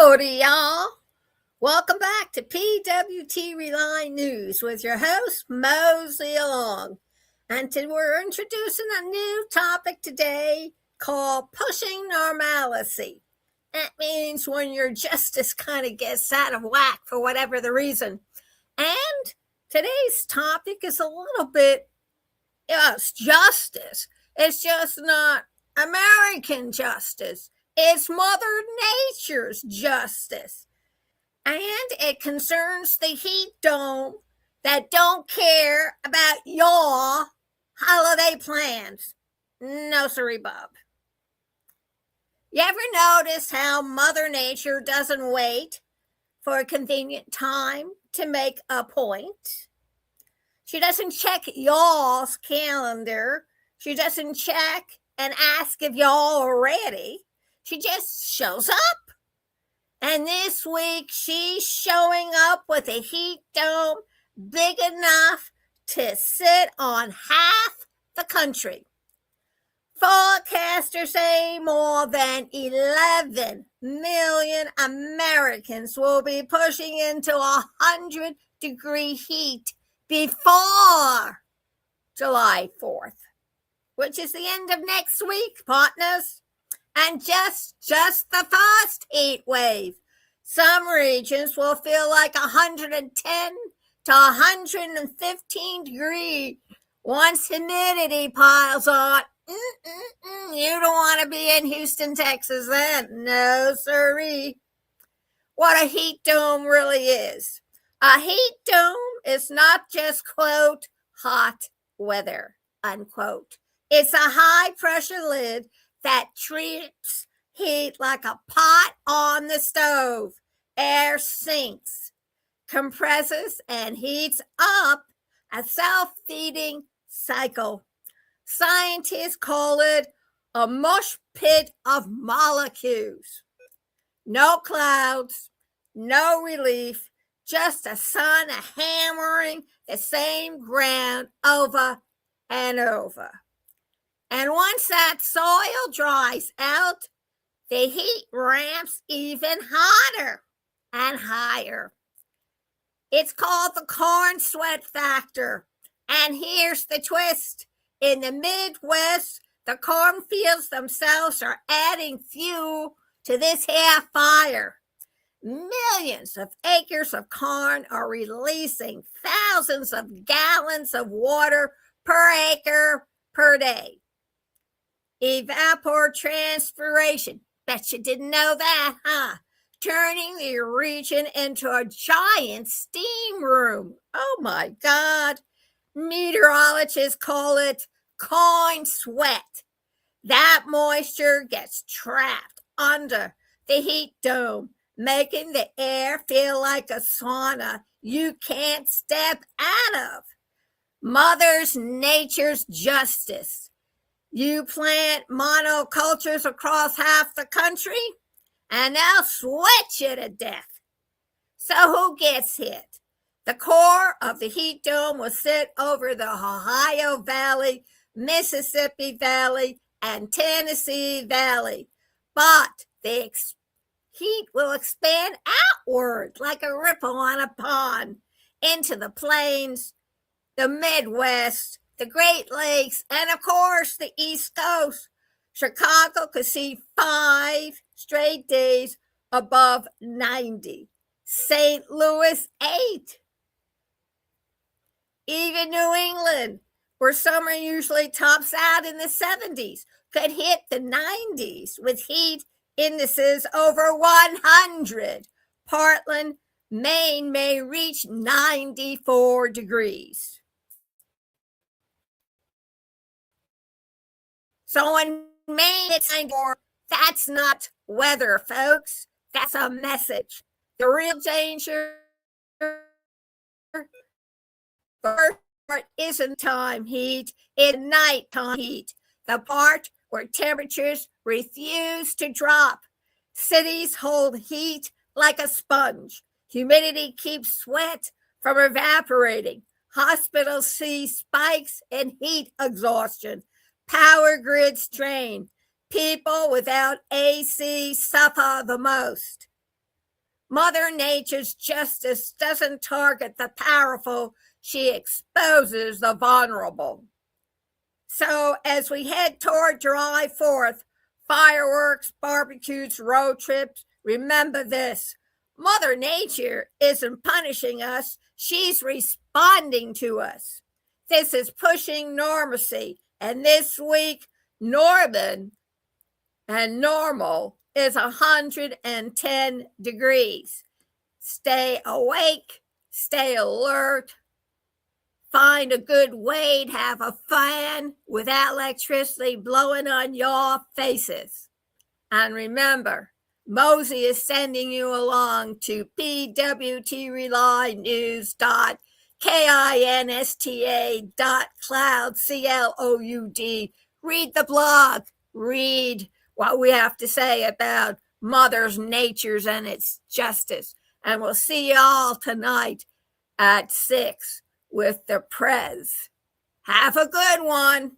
Howdy, y'all. Welcome back to PWTRELYNEWS with your host, Mosey Along. And we're introducing a new topic today called pushing normalcy. That means when your justice kind of gets out of whack for whatever the reason. And today's topic is a little bit, it's justice. It's just not American justice. It's Mother Nature's justice. And it concerns the heat dome that don't care about your holiday plans. No, sorry, Bob. You ever notice how Mother Nature doesn't wait for a convenient time to make a point? She doesn't check y'all's calendar. She doesn't check and ask if y'all are ready. She just shows up. And this week, she's showing up with a heat dome big enough to sit on half the country. Forecasters say more than 11 million Americans will be pushing into 100-degree heat before July 4th, which is the end of next week, partners. And just the first heat wave. Some regions will feel like 110 to 115 degrees once humidity piles on. You don't want to be in Houston, Texas then. No, sirree. What a heat dome really is. A heat dome is not just, quote, hot weather, unquote. It's a high-pressure lid that treats heat like a pot on the stove. Air sinks, compresses, and heats up a self-feeding cycle. Scientists call it a mush pit of molecules. No clouds, no relief, just a sun hammering the same ground over and over. And once that soil dries out, the heat ramps even hotter and higher. It's called the corn sweat factor. And here's the twist. In the Midwest, the cornfields themselves are adding fuel to this here fire. Millions of acres of corn are releasing thousands of gallons of water per acre per day. Evapotranspiration. Bet you didn't know that, huh? Turning the region into a giant steam room. Oh my God. Meteorologists call it corn sweat. That moisture gets trapped under the heat dome, making the air feel like a sauna you can't step out of. Mother Nature's justice. You plant monocultures across half the country, and they'll sweat you to death. So who gets hit? The core of the heat dome will sit over the Ohio Valley, Mississippi Valley, and Tennessee Valley. But the heat will expand outward like a ripple on a pond into the plains, the Midwest, the Great Lakes, and of course the East Coast. Chicago could see 5 straight days above 90. St. Louis, 8. Even New England, where summer usually tops out in the 70s, could hit the 90s with heat indices over 100. Portland, Maine may reach 94 degrees. So in Maine, it's 94. That's not weather, folks. That's a message. The real danger part isn't time heat, it's nighttime heat. The part where temperatures refuse to drop. Cities hold heat like a sponge. Humidity keeps sweat from evaporating. Hospitals see spikes in heat exhaustion. Power grids strain. People without AC suffer the most. Mother Nature's justice doesn't target the powerful, she exposes the vulnerable. So as we head toward July 4th, fireworks, barbecues, road trips, remember this: Mother Nature isn't punishing us, she's responding to us. This is Pushing Normalcy, and this week, Norman and normal is 110 degrees. Stay awake, stay alert, find a good weight, have a fan without electricity blowing on your faces. And remember, Mosey is sending you along to PWTRELYNEWS.KINSTA.cloud, CLOUD. Read the blog, read what we have to say about Mother Nature's and its justice. And we'll see you all tonight at 6 with the Prez. Have a good one.